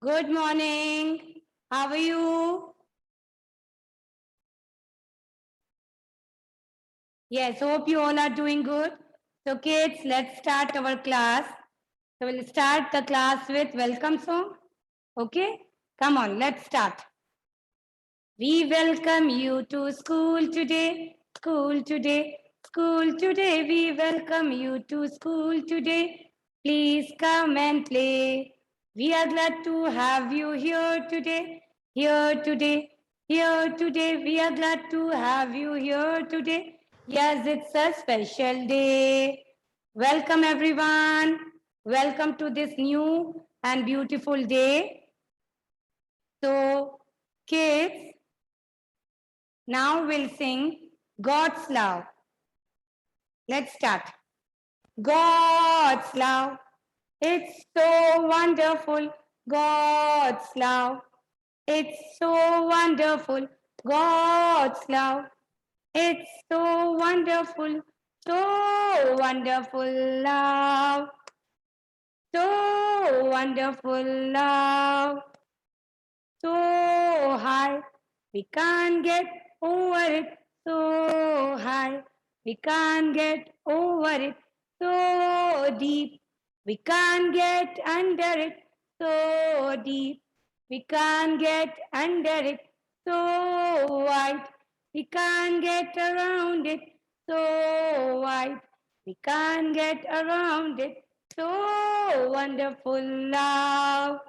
Good morning. How are you? Yes, hope you all are doing good. So kids, let's start our class. So we'll start the class with welcome song. Okay? Come on, let's start. We welcome you to school today, school today, school today. We welcome you to school today. Please come and play. We are glad to have you here today, here today, here today. We are glad to have you here today. Yes, it's a special day. Welcome, everyone. Welcome to this new and beautiful day. So, kids, now we'll sing God's Love. Let's start. God's love, it's so wonderful. God's love, it's so wonderful. God's love, it's so wonderful. So wonderful love. So wonderful love. So high, we can't get over it. So high, we can't get over it. So deep, we can't get under it. So deep, we can't get under it. So wide, we can't get around it. So wide, we can't get around it. So wonderful love.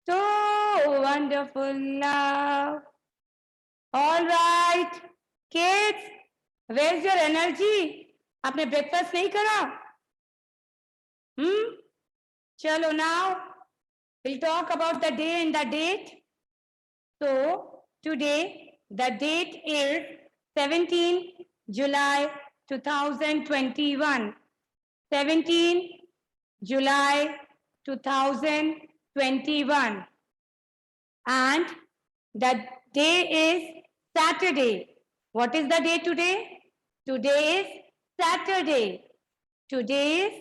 So wonderful love. All right, kids, where's your energy? आपने breakfast नहीं करा? चलो now we'll talk about the day and the date. So today the date is 17 July 2021. 17 July 2021. And the day is Saturday. What is the day today? Today is Saturday. Today is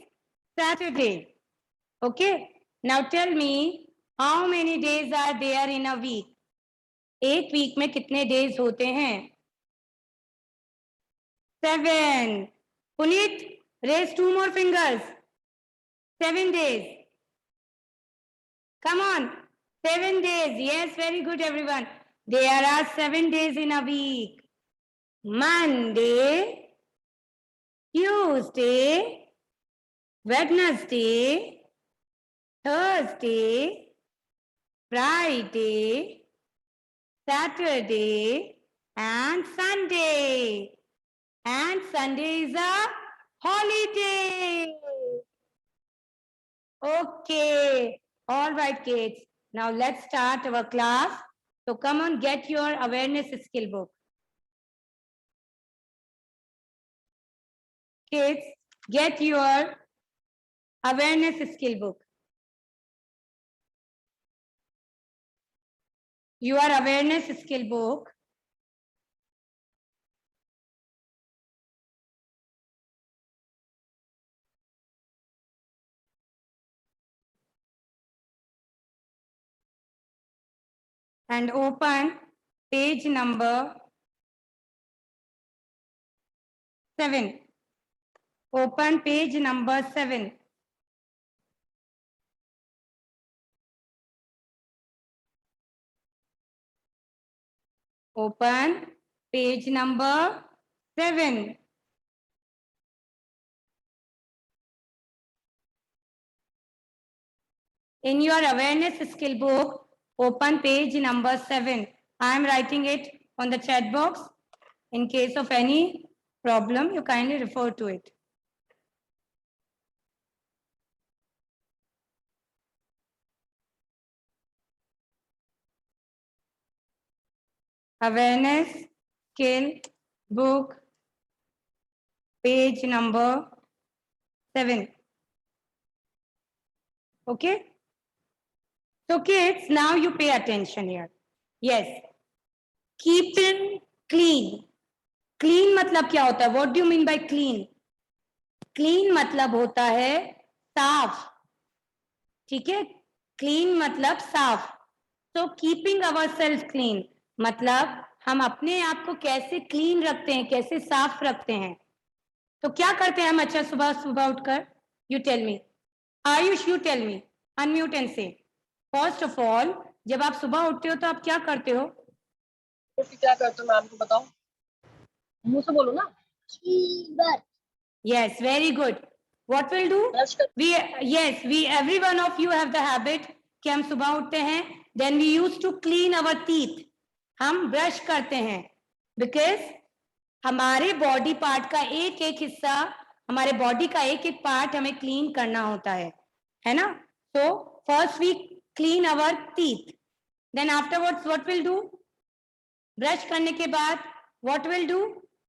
Saturday. Okay. Now tell me, how many days are there in a week? एक week में कितने days होते हैं? 7. Punit, raise 2 more fingers. 7 days. Come on. 7 days. Yes, very good, everyone. There are 7 days in a week. Monday, Tuesday, Wednesday, Thursday, Friday, Saturday, and Sunday. And Sunday is a holiday. Okay. All right, kids. Now let's start our class. So come on, get your awareness skill book. Kids, get your awareness skill book. Your awareness skill book. And open page number 7. Open page number 7. Open page number 7. In your awareness skill book, open page number 7. I am writing it on the chat box. In case of any problem, you kindly refer to it. Awareness skill book, page number 7. Okay? So kids, now you pay attention here. Yes. Keeping clean. Clean मतलब क्या होता है? What do you mean by clean? Clean मतलब होता है साफ. ठीक है? क्लीन मतलब साफ। तो कीपिंग अवर सेल्फ क्लीन मतलब हम अपने आप को कैसे क्लीन रखते हैं, कैसे साफ रखते हैं। तो क्या करते हैं हम अच्छा सुबह सुबह उठकर? You tell me Ayush, you tell me, unmute and say. First of all जब आप सुबह उठते हो तो आप क्या करते हो? क्या करते हो मैम को बताओ, मुंह से बोलो ना। Yes, very good. What will do? Brush कर We every one of you have the habit कि हम सुबह उठते हैं, then we used to clean our teeth. हम ब्रश करते हैं because हमारे बॉडी पार्ट का एक एक हिस्सा, हमारे बॉडी का एक एक पार्ट हमें क्लीन करना होता है ना? So first we clean our teeth. Then afterwards what will do? Brush करने के बाद what will do?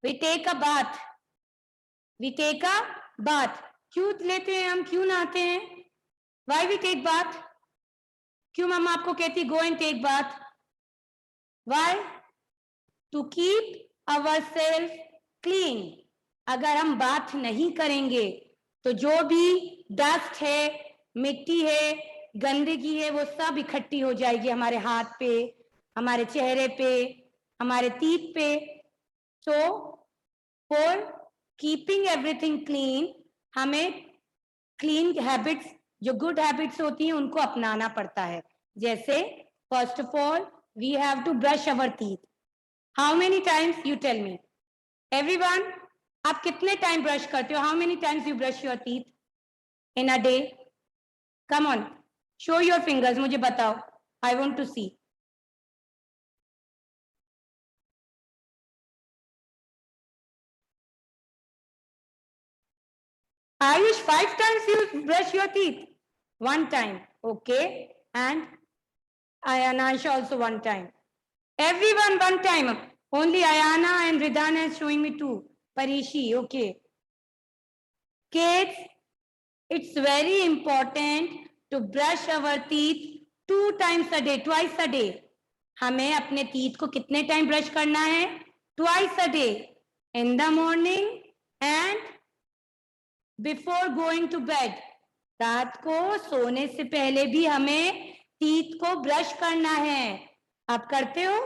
We take a bath. We take a bath. क्यों लेते हैं हम, क्यों नहाते हैं? Why we take bath? क्यों मम्मा आपको कहती go and take bath? Why? To keep ourselves clean. अगर हम बात नहीं करेंगे तो जो भी डस्ट है, मिट्टी है, गंदगी है, वो सब इकट्ठी हो जाएगी हमारे हाथ पे, हमारे चेहरे पे, हमारे टीथ पे। So for keeping everything clean, हमें क्लीन हैबिट्स, जो गुड हैबिट्स होती हैं उनको अपनाना पड़ता है। जैसे first of all we have to brush our teeth. How many times? You tell me everyone, आप कितने टाइम ब्रश करते हो? How many times you brush your teeth in a day? Come on, show your fingers, मुझे बताओ, I want to see. Ayush, 5 times you brush your teeth? 1 time. Okay. And Ayana also 1 time. Everyone 1 time. Only Ayana and Ridhana is showing me 2. Parishi, okay. Kids, it's very important to brush our teeth 2 times a day, twice a day. हमें अपने teeth को कितने time brush करना है? Twice a day. In the morning and before going to bed. रात को सोने से पहले भी हमें टीथ को ब्रश करना है। आप करते हो?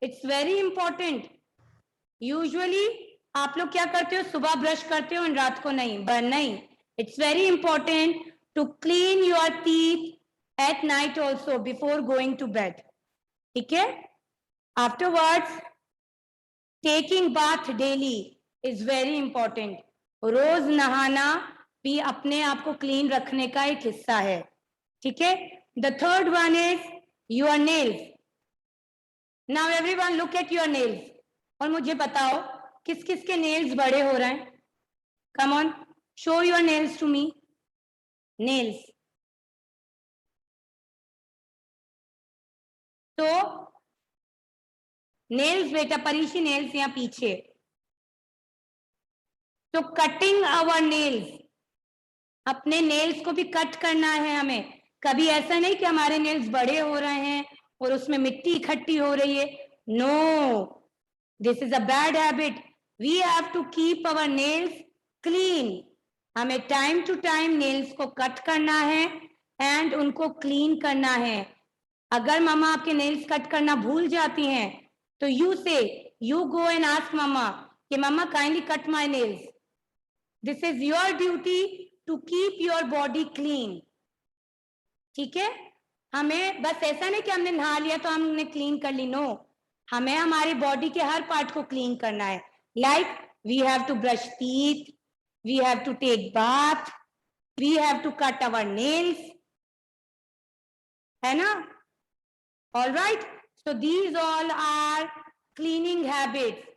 It's very important. यूजुअली आप लोग क्या करते हो? सुबह ब्रश करते हो और रात को नहीं, नहीं। It's very important to clean your teeth at night also before going to bed. ठीक है? Afterwards taking bath daily is very important. रोज नहाना भी अपने आप को क्लीन रखने का एक हिस्सा है। ठीक है? The third one is your nails. Now everyone look at your nails और मुझे बताओ किस किस के नेल्स बड़े हो रहे हैं? Come on, show your nails to me. Nails. तो नेल्स बेटा, परीशी नेल्स यहाँ पीछे। तो कटिंग आवर नेल्स, अपने नेल्स को भी कट करना है हमें। कभी ऐसा नहीं कि हमारे नेल्स बड़े हो रहे हैं और उसमें मिट्टी इकट्ठी हो रही है। No, this is a bad habit. We have to keep our nails clean. हमें टाइम टू टाइम नेल्स को कट करना है एंड उनको क्लीन करना है। अगर मम्मा आपके नेल्स कट करना भूल जाती हैं तो यू गो एंड आस्क मम्मा कि मम्मा kindly cut my nails. This is your duty to keep your body clean. ठीक है? हमें बस ऐसा नहीं कि हमने नहा लिया तो हमने क्लीन कर ली। नो, हमें हमारी बॉडी के हर पार्ट को क्लीन करना है। Like we have to brush teeth, we have to take bath, we have to cut our nails, है ना? All right, so these all are cleaning habits.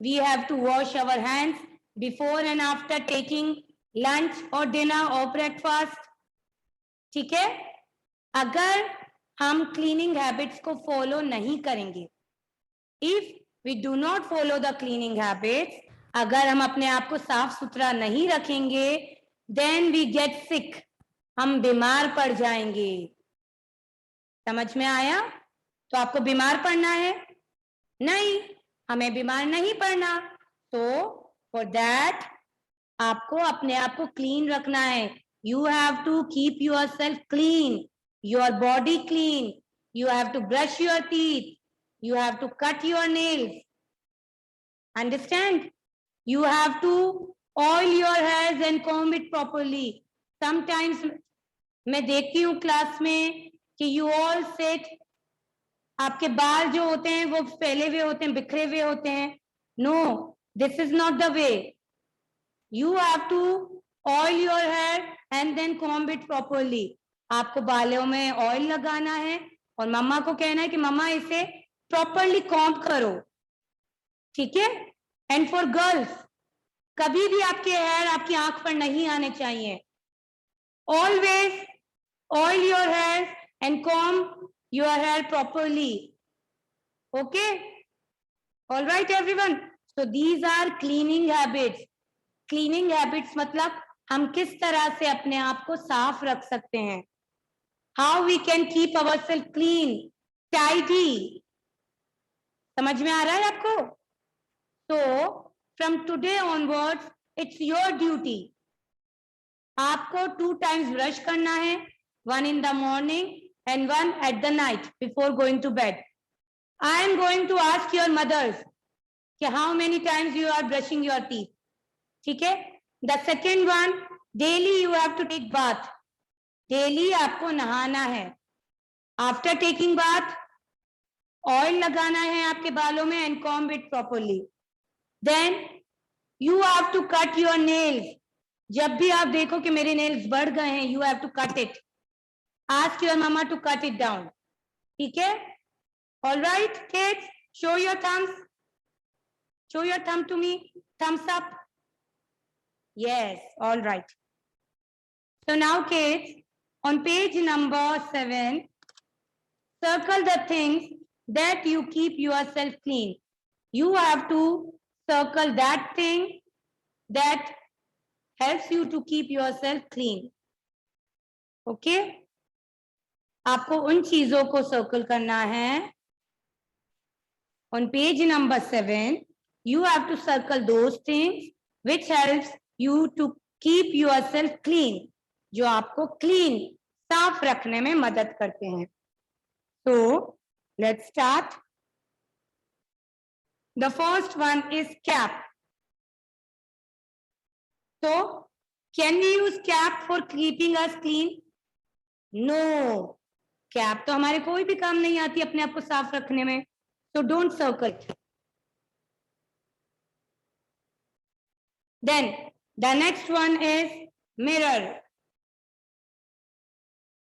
We have to wash our hands before and after taking lunch और dinner और breakfast. ठीक है? अगर हम cleaning habits को follow नहीं करेंगे, if we do not follow the cleaning habits, अगर हम अपने आप को साफ सुथरा नहीं रखेंगे, देन वी गेट सिक, हम बीमार पड़ जाएंगे। समझ में आया? तो आपको बीमार पड़ना है? नहीं, हमें बीमार नहीं पड़ना। तो फॉर दैट आपको अपने आप को क्लीन रखना है। You have to keep yourself clean, your body clean. You have to brush your teeth. You have to cut your nails. Understand? You have to oil your hairs and comb it properly. Sometimes मैं देखती हूँ class में कि you all sit, आपके बाल जो होते हैं वो फैले हुए होते हैं, बिखरे हुए होते हैं. No, this is not the way. You have to oil your hair and then comb it properly. आपको बालों में ऑयल लगाना है और मम्मा को कहना है कि मम्मा इसे प्रॉपरली कॉम्ब करो. ठीक है? एंड फॉर गर्ल्स, कभी भी आपके हेयर आपकी आंख पर नहीं आने चाहिए. Always oil your hair and comb your hair properly. Okay? All right everyone. So these are cleaning habits. Cleaning habits मतलब हम किस तरह से अपने आप को साफ रख सकते हैं. How we can keep our self clean, tidy. समझ में आ रहा है आपको? तो from today onwards it's your duty. आपको 2 times ब्रश करना है, 1 in the morning and 1 at the night before going to bed. I am going to ask your mothers कि how many times you are brushing your teeth. ठीक है? The second one, daily you have to take bath. Daily आपको नहाना है. After taking bath, oil लगाना है आपके बालों में and comb it properly. Then you have to cut your nails. जब भी आप देखो कि मेरे नेल्स बढ़ गए हैं, you have to cut it. Ask your mama to cut it down. ठीक है? All right, kids, show your thumbs. Show your thumb to me. Thumbs up. Yes, all right. So now, kids, on page number 7, circle the things that you keep yourself clean. You have to circle that thing that helps you to keep yourself clean. Okay? आपको उन चीजों को circle करना है. On page number 7, you have to circle those things which helps you to keep yourself clean. जो आपको clean, साफ रखने में मदद करते हैं. So, let's start. The first one is cap. So, can we use cap for keeping us clean? No. Cap तो हमारे कोई भी काम नहीं आती अपने आप को साफ रखने में. So, don't circle it. Then, the next one is mirror.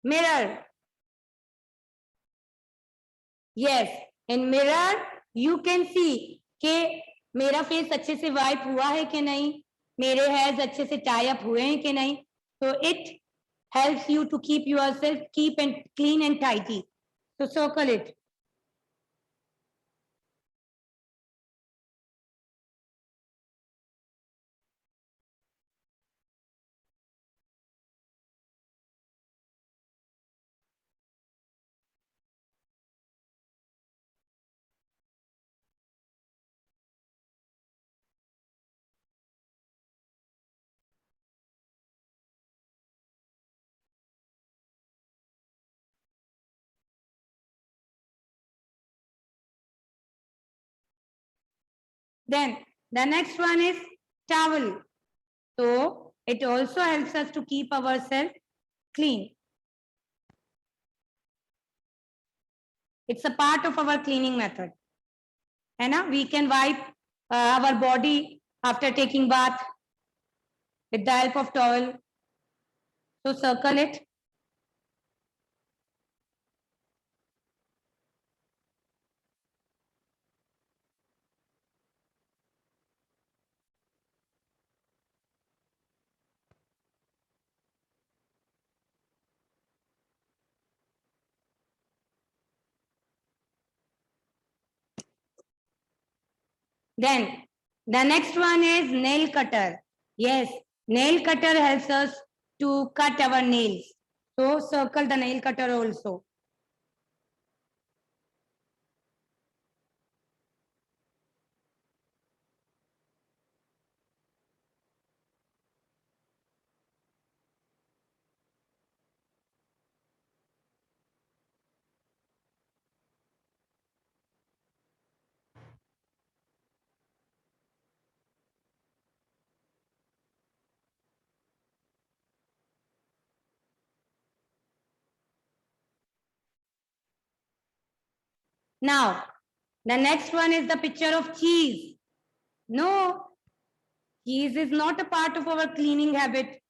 Mirror. Yes, in mirror you can see कि मेरा फेस अच्छे से वाइप हुआ है कि नहीं, मेरे हेयर्स अच्छे से टाई अप हुए हैं कि नहीं. So it helps you to keep yourself clean and tidy. So circle it. Then the next one is towel. So it also helps us to keep ourselves clean. It's a part of our cleaning method. And we can wipe our body after taking bath with the help of towel. So circle it. Then the next one is nail cutter. Yes, nail cutter helps us to cut our nails. So circle the nail cutter also. Now, the next one is the picture of cheese. No, cheese is not a part of our cleaning habit.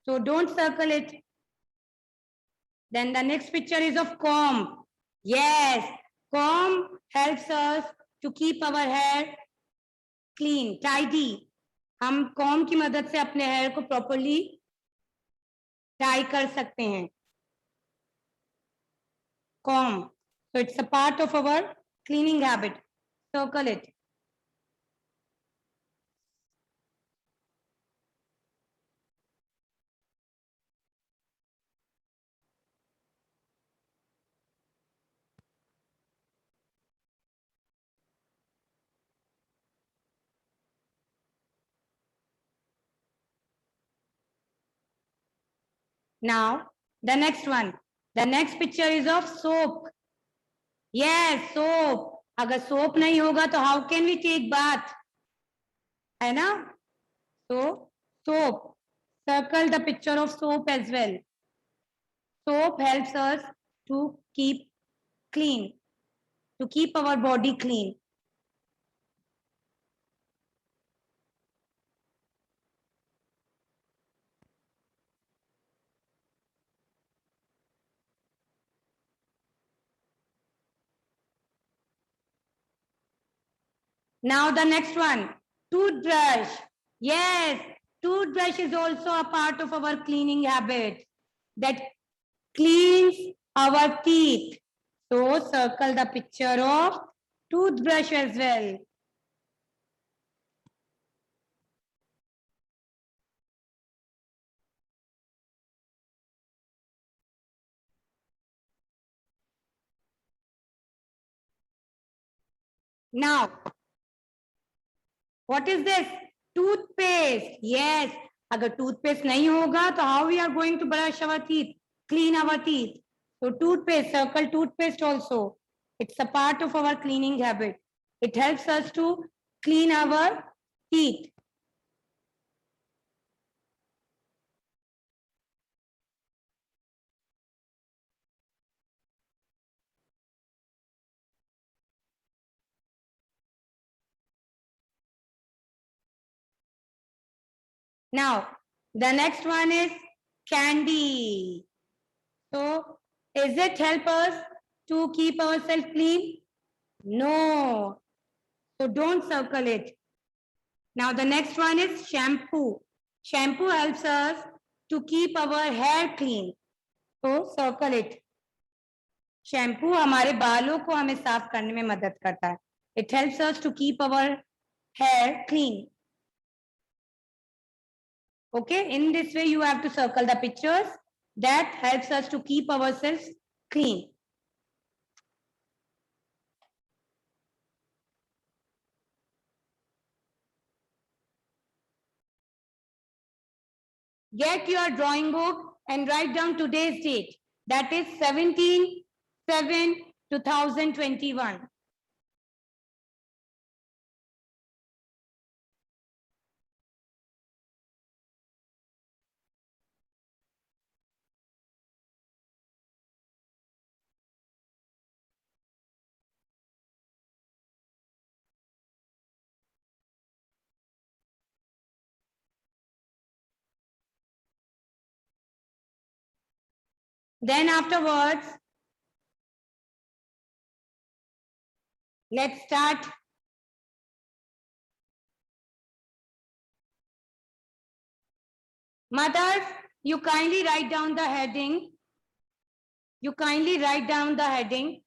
So don't circle it. Then the next picture is of comb. Yes, comb helps us to keep our hair clean, tidy. हम com की मदद से अपने hair को properly tie कर सकते हैं. Comb. So it's a part of our cleaning habit. Circle it. Now, the next one. The next picture is of soap. Yes, soap. अगर soap नहीं होगा तो how can we take bath? है ना? So, soap. Circle the picture of soap as well. Soap helps us to keep clean, to keep our body clean. Now the next one, toothbrush. Yes, toothbrush is also a part of our cleaning habit that cleans our teeth. So circle the picture of toothbrush as well. Now, what is this? Toothpaste. Yes, अगर toothpaste नहीं होगा तो how we are going to brush our teeth, clean our teeth? So toothpaste, circle toothpaste also. It's a part of our cleaning habit. It helps us to clean our teeth. Now, the next one is candy. So, is it help us to keep ourselves clean? No. So don't circle it. Now the next one is shampoo. Shampoo helps us to keep our hair clean. So circle it. Shampoo हमारे बालों को हमें साफ करने में मदद करता है. It helps us to keep our hair clean. Okay, in this way you have to circle the pictures that helps us to keep ourselves clean. Get your drawing book and write down today's date. That is 17/7/2021. Then afterwards, let's start. Mothers, you kindly write down the heading. You kindly write down the heading.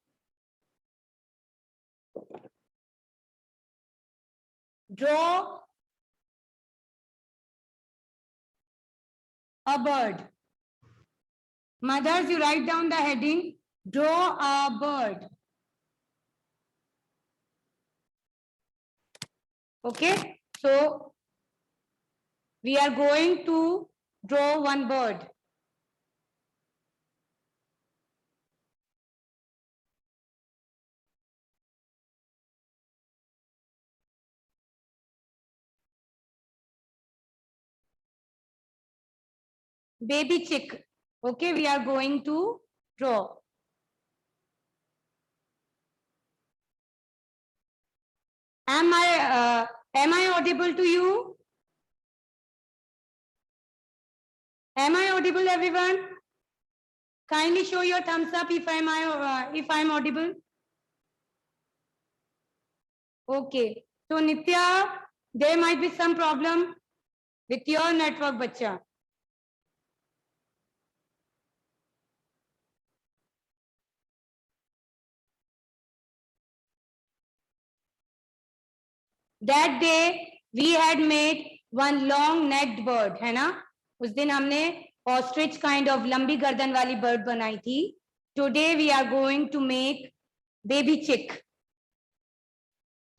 Draw a bird. Mothers, you write down the heading. Draw a bird. Okay, so we are going to draw one bird. Baby chick. Okay, we are going to draw. Am I audible to you? Am I audible, everyone? Kindly show your thumbs up if I'm audible. Okay. So Nitya, there might be some problem with your network, bacha. That day we had made one long necked bird, है ना? उस दिन हमने ostrich kind of लंबी गर्दन वाली bird बनाई थी. Today we are going to make baby chick.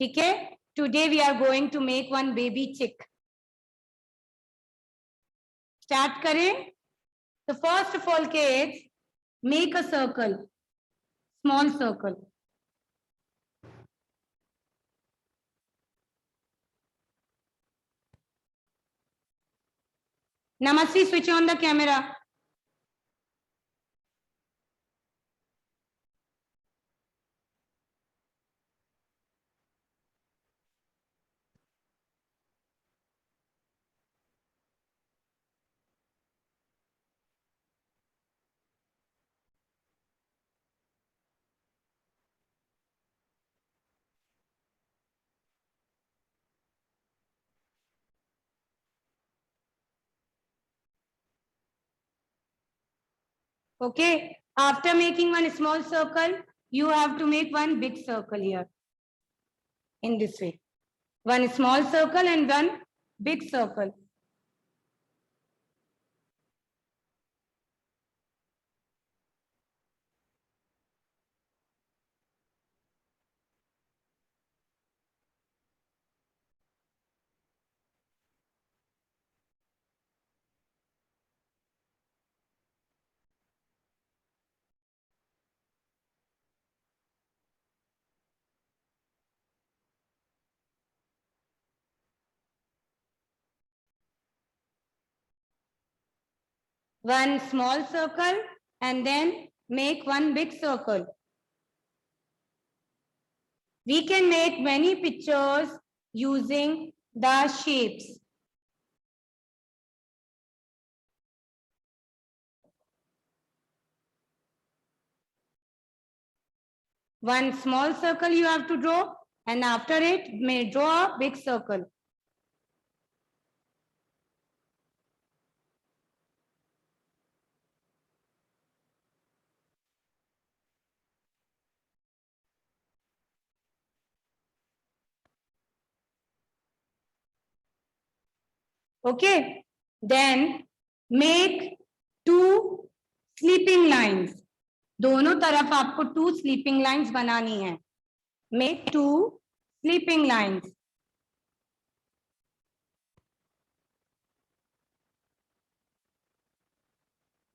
ठीक है? Today we are going to make one baby chick. Start करें? So first of all, kids, make a circle, small circle. Namaste, switch on the camera. Okay, after making one small circle, you have to make one big circle here. In this way. One small circle and one big circle. One small circle and then make one big circle. We can make many pictures using the shapes. One small circle you have to draw and after it may draw a big circle. Okay, then make two sleeping lines. दोनों तरफ आपको two sleeping lines बनानी है. Make two sleeping lines.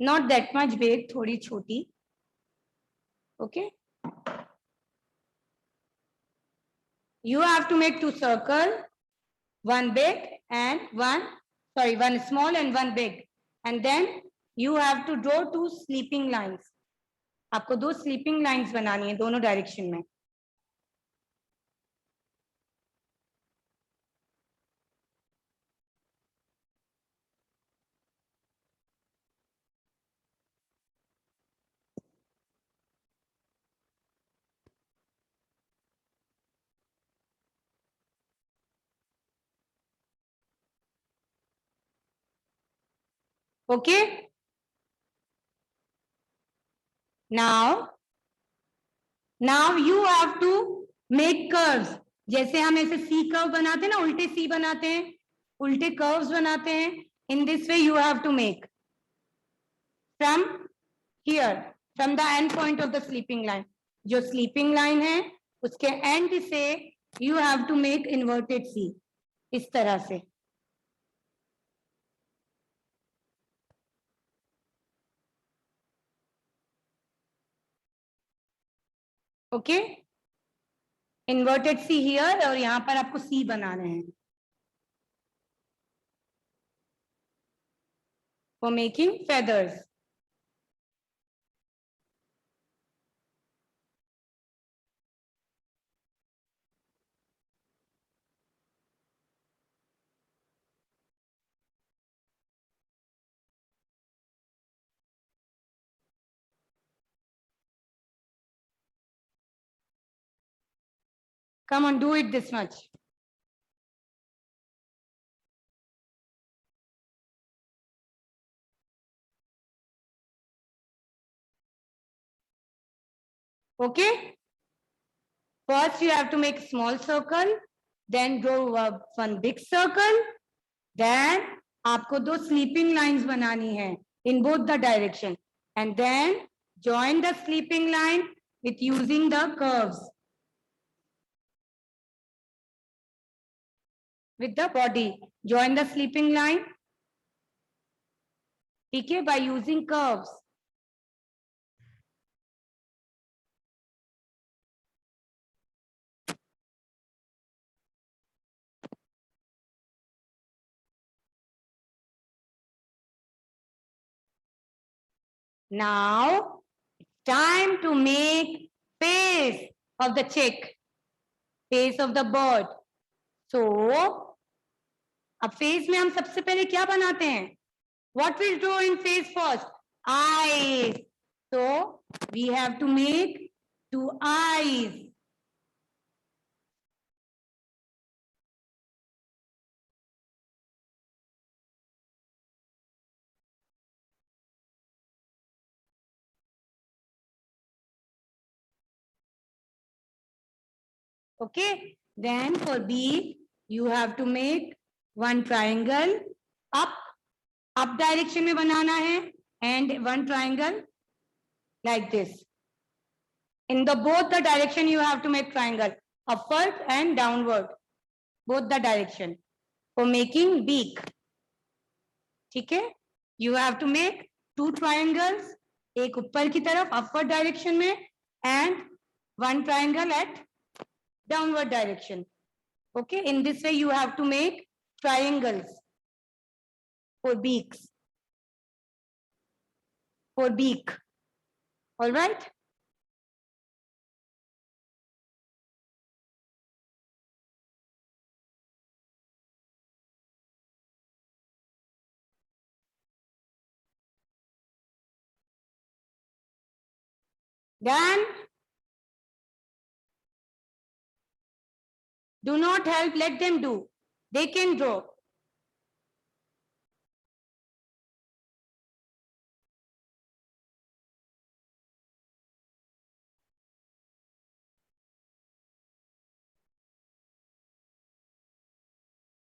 Not that much big, थोड़ी छोटी. Okay. You have to make two circle, one big and one small and one big. And then you have to draw two sleeping lines. आपको दो sleeping lines बनानी है दोनों direction में. Okay. Now you have to make curves. जैसे हम ऐसे C curve बनाते हैं ना, उल्टे C बनाते हैं, उल्टे curves बनाते हैं. In this way you have to make from here, from the end point of the sleeping line. जो sleeping line है उसके end से you have to make inverted C इस तरह से. ओके, इन्वर्टेड सी हियर और यहाँ पर आपको सी बनाने हैं for making feathers. Come on, do it this much. Okay? First, you have to make a small circle, then draw one big circle, then आपको दो sleeping lines बनानी है in both the direction, and then join the sleeping line with using the curves with the body. Join the sleeping line, ठीक है, by using curves. Now, time to make face of the chick, face of the bird. So, अब face में हम सबसे पहले क्या बनाते हैं? What we draw in face first? Eyes. So, we have to make two eyes. Okay, then for B, you have to make one triangle up direction में बनाना है, and one triangle like this. In the both the direction you have to make triangle, upward and downward, both the direction for making beak. ठीक है? You have to make two triangles, एक ऊपर की तरफ upward direction में and one triangle at downward direction. Okay, in this way you have to make triangles for beaks, for beak. All right? Then do not help, let them do. They can draw.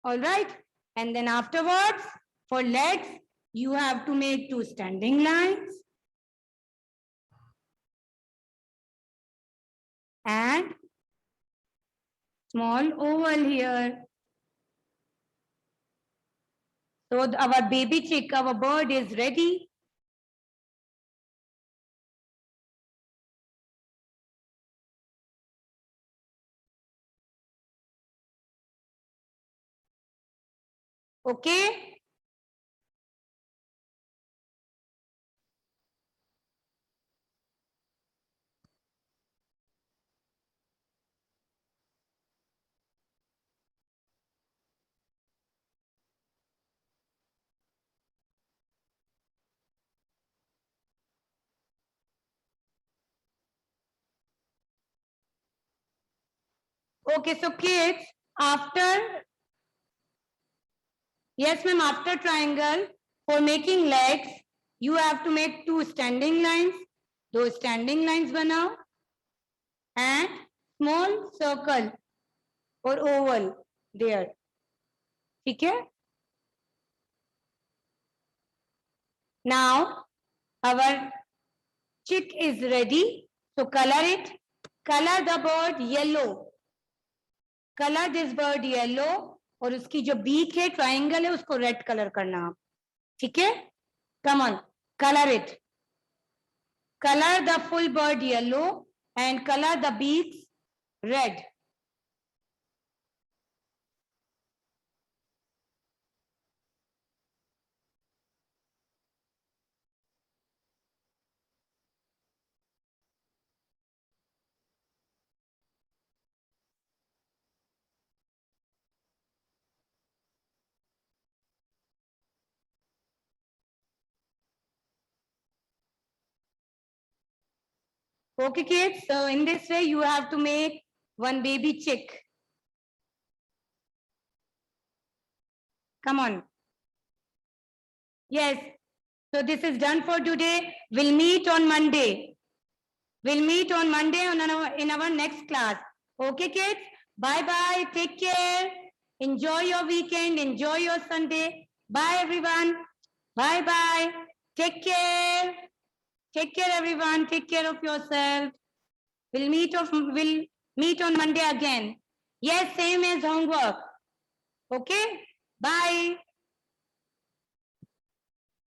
All right, and then afterwards for legs you have to make two standing lines and small oval here. So our baby chick, our bird is ready. Okay, okay, so kids, after, yes ma'am, after triangle for making legs you have to make two standing lines. Those standing lines banao and small circle or oval there. ठीक है? Now our chick is ready. So color it. Color the bird yellow. Color this bird yellow. और उसकी जो beak है triangle है उसको red color करना आप. ठीक है? Come on, color it. Color the full bird yellow and color the beaks red. Okay kids, so in this way you have to make one baby chick. Come on. Yes. So this is done for today. We'll meet on Monday. We'll meet on Monday in our next class. Okay, kids? Bye-bye. Take care. Enjoy your weekend. Enjoy your Sunday. Bye, everyone. Bye-bye. Take care. Take care, everyone. Take care of yourself. We'll meet on Monday again. Yes, same as homework. Okay? Bye.